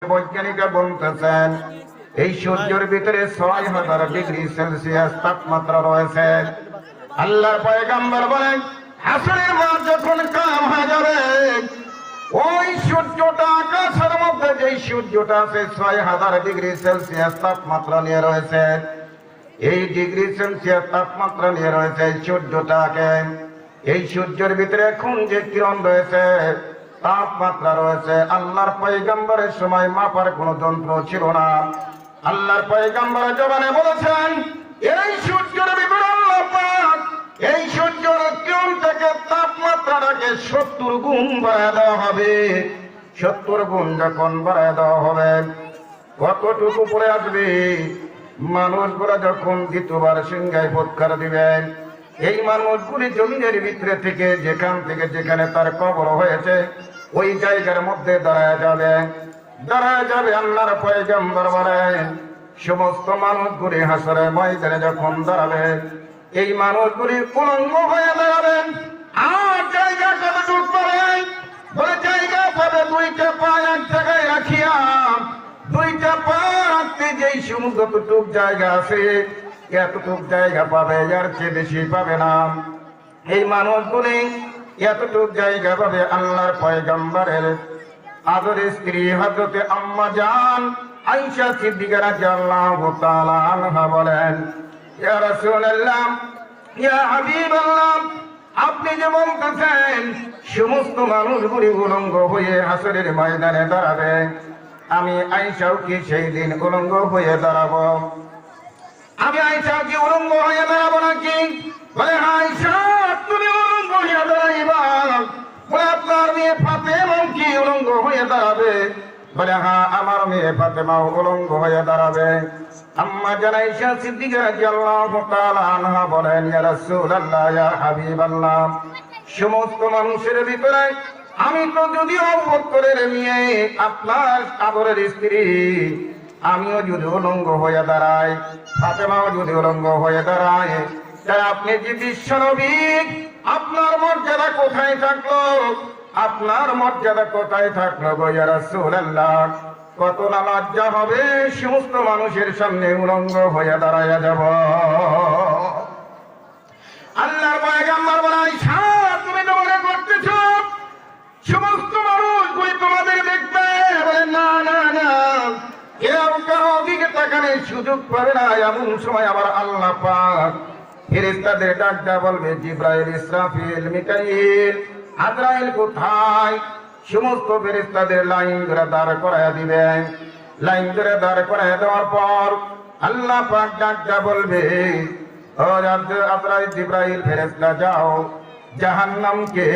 বৈজ্ঞানিকরা বলতেছেন এই সূর্যের ভিতরে ৬০০০ ডিগ্রি সেলসিয়াস তাপমাত্রা রয়েছে। আল্লাহর পয়গম্বর বলেন হাসরের মাঠ যখন কায়েম হয়ে যাবে, ওই সূর্যটা আকাশের মধ্যে যেই সূর্যটা আছে ৬০০০ ডিগ্রি সেলসিয়াস তাপমাত্রা নিয়ে রয়েছে, এই ডিগ্রি সেলসিয়াস তাপমাত্রা নিয়ে রয়েছে এই সূর্যটাকে। এই সূর্যের ভিতরে এখন যে কিরণ রয়েছে, তাপমাত্রা রয়েছে, আল্লাহর পয়গম্বরের সময় মাপার কোনো যন্ত্র ছিল না। আল্লাহর পয়গম্বর জবানে বলেছেন এই সূর্যের ভিতরে আল্লাহ পাক এই সূর্যের কিরণ থেকে তাপমাত্রাটাকে ৭০ গুণ বাড়ায় দেওয়া হবে। ৭০ গুণ যখন বাড়ায় দেওয়া হবে, কতটুকু পরে আসবে? মানুষগুলো যখন দ্বিতীয়বার সিংহায় ফুৎকার দিবেন, এই মানুষগুলি জমিনের ভিতরে থেকে যেখান থেকে যেখানে তার কবর হয়েছে ওই জায়গার মধ্যে দাঁড়ায় যাবে। আল্লাহর পয়গম্বর বলেন সমস্ত মানুষগুলি হাসরের ময়দানে যখন দাঁড়াবে, এই মানুষগুলি উলঙ্গ হয়ে দাঁড়াবেন। আর জায়গা কতটুক পাবেন? বলে জায়গা পাবে দুইটা পা এক জায়গায় রাখিয়া, দুইটা পা রাখতে যেই সমুদ্রটুক জায়গা আছে এতটুক জায়গা পাবে, এর চেয়ে বেশি পাবে না। এই মানুষগুলি এতটুক জায়গা পাবে। আল্লাহর পয়গম্বরের আদরের স্ত্রী হযরতে আম্মা জান আয়েশা সিদ্দিকা রাদিয়াল্লাহু তাআলা আনহা বলেন, ইয়া রাসূলুল্লাহ, ইয়া হাবিবাল্লাহ, আপনি যে বলতেছেন সমস্ত মানুষগুলি উলঙ্গ হয়ে হাসরের ময়দানে দাঁড়াবে, আমি আয়েশাও কি সেই দিন উলঙ্গ হয়ে দাঁড়াবো? আমি আয়েশা কি উলঙ্গ হয়ে দাঁড়াবো নাকি? বলে আয়েশা তুমি উলঙ্গ হয়ে দাঁড়াইবা। বলে আপনার মেয়ে ফাতেমা কি উলঙ্গ হয়ে দাঁড়াবে? বলে হ্যাঁ, আমার মেয়ে ফাতেমাও উলঙ্গ হয়ে দাঁড়াবে। আম্মা জান আয়েশা সিদ্দিকা রাদিয়াল্লাহু তাআলা আনহা বলেন, ইয়া রাসূলুল্লাহ, ইয়া হাবিবাল্লাহ, সমস্ত মানুষের ভিতরে আমি তো যদিও আবু বকরের মেয়ে, আপনার আদরের স্ত্রী, আমিও যদি উলঙ্গ হয়ে দাঁড়াই, ফাতেমাও যদি উলঙ্গ হয়ে দাঁড়ায়, তাই আপনি যে বিশ্বনবী, আপনার মর্যাদা কোথায় থাকলো? আপনার মর্যাদা কোথায় থাকলো গো ইয়া রাসূলুল্লাহ? কত না লজ্জা হবে সমস্ত মানুষের সামনে উলঙ্গ হয়ে দাঁড়ায়া যাব। আল্লাহর পয়গম্বর বলে আয়েশা তুমি তো মনে করতেছো সমস্ত মানুষগুলি তোমাদের দেখবে? বলে না না না, কেউ কারো দিকে তাকানোর সুযোগ পাবে না। এমন সময় আবার আল্লাহ পাক ফেরেশতাদের ডাকটা বলবে, জিবরাইল, ইসরাফিল, মিকাইল, আজরাইল কোথায়? সমস্ত ফেরেশতাদের লাইন ধরে দাঁড় করায় দিবেন। লাইন ধরে দাঁড় করায় দেওয়ার পর আল্লাহ পাক ডাকটা বলবে, ও আজরাইল, জিবরাইল, ফেরেশতা যাও জাহান্নামকে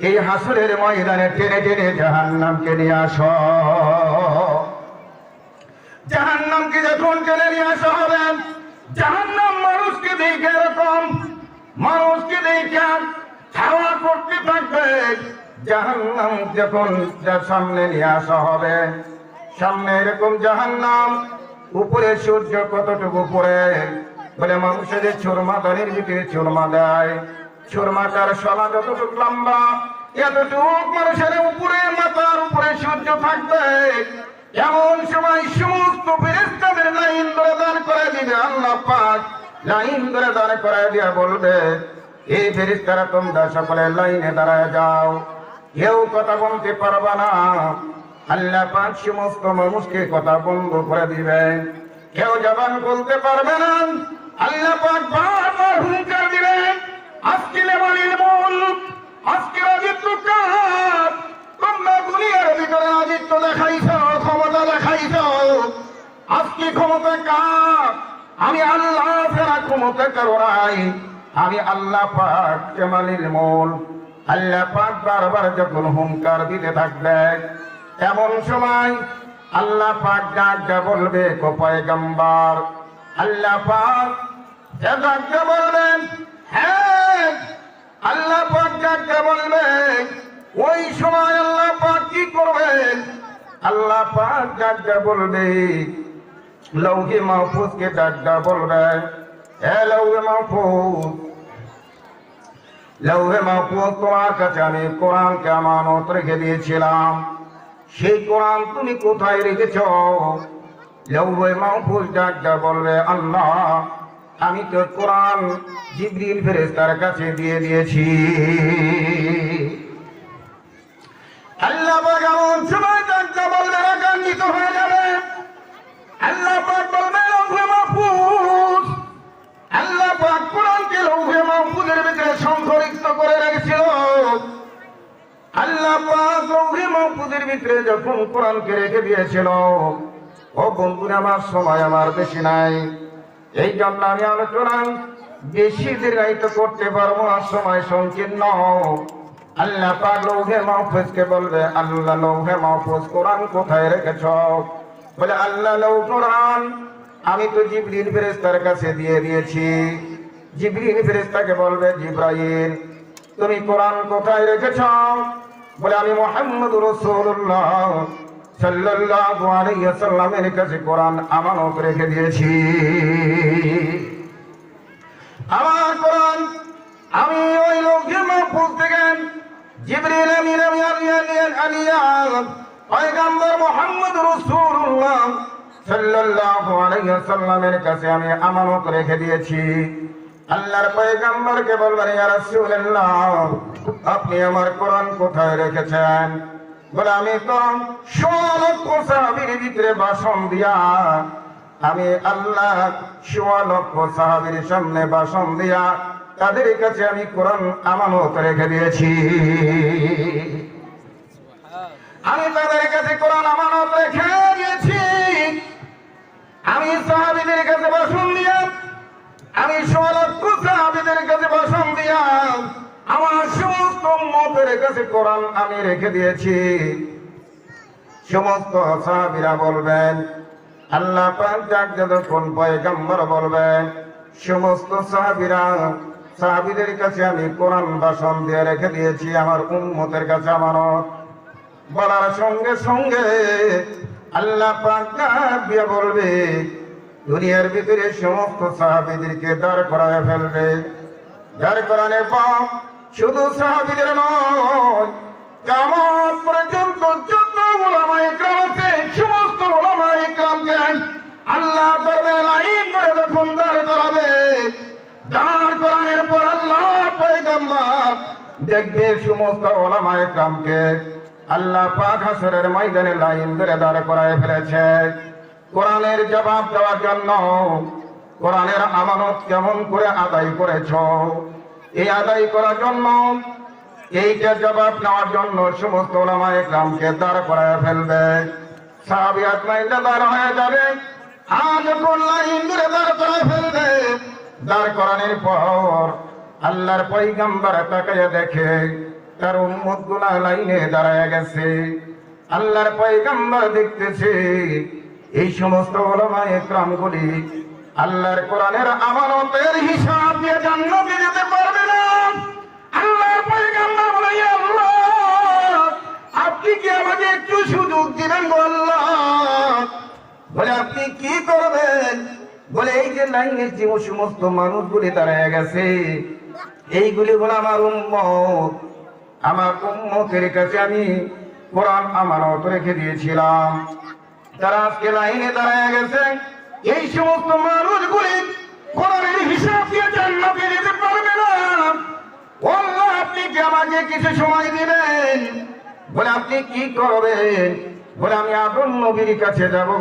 এই হাসরের ময়দানে টেনে টেনে জাহান্নামকে নিয়ে আসো। জাহান্নামকে যখন টেনে নিয়ে আসা হবে, জাহান্নাম মানুষকে দেখে এরকম, মানুষকে দেখে ছাওয়া করতে থাকবে। জাহান্নাম যখন সামনে নিয়ে আসা হবে, সামনে এরকম জাহান্নাম, উপরে সূর্য কতটুকু উপরে? বলে মানুষের চুরমা দানির ভিতরে চুরমা দেয়, চুরমাটার সলা যতটুকু লম্বা এতটুক মানুষের উপরে, মাথার উপরে সূর্য থাকবে। এমন সময় সমস্ত ফেরেশতাদের লাইন ধরে দাঁড় করে দিবে। আল্লাহ পাক লাইন ধরে দাঁড় করায় দিয়া বলবে, এই ফেরেশতারা তোমরা সকলে লাইনে দাঁড়ায় যাও, কেউ কথা বলতে পারবা না। আল্লাহ পাক সমস্ত মানুষকে কথা বন্ধ করে দিবে, কেউ জবান বলতে পারবে না। আল্লাহ পাক বারবার হুঙ্কার দিবেন, আজকে লিমানিল মুলক, আজকে রাজত্ব কার? তোমরা দুনিয়ার ভিতরে রাজত্ব দেখাইছো, ক্ষমতা দেখাইছো, আজকে ক্ষমতা কার? আমি আল্লাহ ছাড়া ক্ষমতা কারো নাই, আমি আল্লাহ পাক লিমানিল মুলক। আল্লাহ পাক বারবার যখন হুঙ্কার দিতে থাকবে, এমন সময় আল্লাহ পাক ডাকতে বলবে, গো পয়গম্বর, আল্লাহ পাক ডাকতে বলবেন, হ্যাঁ আল্লাহ পাক ডাকতে বলবে। ওই সময় আল্লাহ পাক কি করবেন? আল্লাহ পাক ডাকতে বলবে, লৌহে মাহফুজকে ডাকতে বলবে, হে লৌহে মাহফুজ, লৌহে মাহফুজ তোমার কাছে আমি কোরআনকে আমানত রেখে দিয়েছিলাম, সেই কোরআন তুমি কোথায় রেখেছ? লৌহে মাহফুজ ডাকটা বলবে, আল্লাহ আমি তো কোরআন জিবরিল ফেরেশতার কাছে দিয়ে দিয়েছি। আল্লাহ পাক এমন সময় ডাকটা বলবে, রাগান্বিত হয়ে যাবে। আল্লাহ পাক বলবে, লৌহে মাহফুজ, আল্লাহ পাক কোরআনকে লৌহে মাহফুজের ভিতরে সংরক্ষিত করে রেখেছিল। আল্লাহ পাক লৌহে মাহফুজের ভিতরে যখন কোরআনকে রেখে দিয়েছিল, ও বন্ধুরা আমার সময় আমার বেশি নাই, এই জন্য আমি আলোচনা বেশি দীর্ঘায়িত করতে পারবো না, সময় সংকীর্ণ। আল্লাহ পাক লৌহে মাহফুজকে বলবে, আল্লাহ লৌহে মাহফুজ কোরআন কোথায় রেখেছ? বলে, আল্লাহ লৌ কোরআন আমি তো জিবরিল ফেরেশতার কাছে দিয়ে দিয়েছি। জিবরিল ফেরেশতাকে বলবে, জিবরাইল তুমি কোরআন কোথায় রেখেছ? বলে, আমি মুহাম্মদুর রাসূলুল্লাহ সাল্লাল্লাহু আলাইহি ওয়াসাল্লামের কাছে কোরআন আমানত রেখে দিয়েছি। আমার কোরআন আমি ওই লৌহে মাহফুজ থেকে জিবরিল আমিন আলিয়া পয়গম্বর মুহাম্মদুর রাসূলুল্লাহ সাল্লাল্লাহু আলাইহি ওয়াসাল্লামের কাছে আমি আমানত রেখে দিয়েছি। আল্লাহর পয়গম্বরকে বলবেন, ইয়া রাসূলুল্লাহ আপনি আমার কোরআন কোথায় রেখেছেন? বলে, আমি তো ১৬ লক্ষ সাহাবীর ভিতরে ভাষণ দিয়া, আমি আল্লাহ ১৬ লক্ষ সাহাবীর সামনে ভাষণ দিয়া তাদের কাছে আমি কোরআন আমানত রেখে দিয়েছি। আমি তাদের কাছে কোরআন আমানত রেখে দিয়েছি। আমি সাহাবীদের কাছে ভাষণ দিয়া, আমি ১৬ লক্ষ সাহাবীদের কাছে ভাষণ দিয়া আমার সমস্ত উম্মতের কাছে কোরআন আমি রেখে দিয়েছি। সমস্ত সাহাবীরা বলবেন, আল্লাহ পাক যখন পয়গম্বর বলবেন, সমস্ত সাহাবীদের কাছে আমি কোরআন ভাষণ দিয়ে রেখে দিয়েছি আমার উম্মতের কাছে আমানত। বলার সঙ্গে সঙ্গে আল্লাহ পাক দিয়ে বলবে, দুনিয়ার ভিতরে সমস্ত সাহাবীদেরকে দাঁড় করায় ফেলবে। দাঁড় করানোর পর শুধু সাহাবীদের নয়, কিয়ামত পর্যন্ত যত উলামায়ে কেরাম আছে সমস্ত উলামায়ে কেরামকে আল্লাহ দরবারে লাইন করে যখন দাঁড় করাবে, দাঁড় করানোর পর আল্লাহ পয়গম্বর দেখবে সমস্ত উলামায়ে কেরামকে আল্লাহ পাক হাসরের ময়দানে লাইন ধরে দাঁড় করায় ফেলেছে কোরআনের জবাব দেওয়ার জন্য। কোরআনের আমানত কেমন করে আদায় করেছ, এই আদায় করার জন্য, এইটা জবাব নেওয়ার জন্য সমস্ত উলামায়ে কেরামকে দাঁড় করায় ফেলবে। সাহাবী আজমাইনরা দাঁড় হয়ে যাবে। আর যখন লাইন ধরে দাঁড় করায় ফেলবে, দাঁড় করানোর পর আল্লাহর পয়গম্বর তাকায়া দেখে তার উম্মতগুলা লাইনে দাঁড়ায় গেছে। আল্লাহর পয়গম্বর দেখতেছে এই সমস্ত উলামায়ে কেরামগুলি আল্লাহর কোরআনের আমানতের হিসাব দিয়ে জান্নাতে যেতে পারবে না। আল্লাহর পয়গম্বর বলে, ইয়া আল্লাহ আপনি কি আমাকে একটু সুযোগ দিবেন গো আল্লাহ? বলে, আপনি কি করবেন? বলে, এই যে লাইনে যে সমস্ত মানুষগুলি দাঁড়ায় গেছে, এইগুলি হলো আমার উম্মত। আমার উম্মতের কাছে আমি কোরআন আমানত রেখে দিয়েছিলাম। তারা আজকে লাইনে দাঁড়ায় গেছে, এই সমস্ত মানুষগুলি কোরআনের হিসাব দিয়ে জান্নাতে যেতে পারবে না। আল্লাহ আপনি কি আমাকে কিছু সময় দিবেন? বলে, আপনি কি করবেন? বলে, আমি আদম নবীর কাছে যাবো।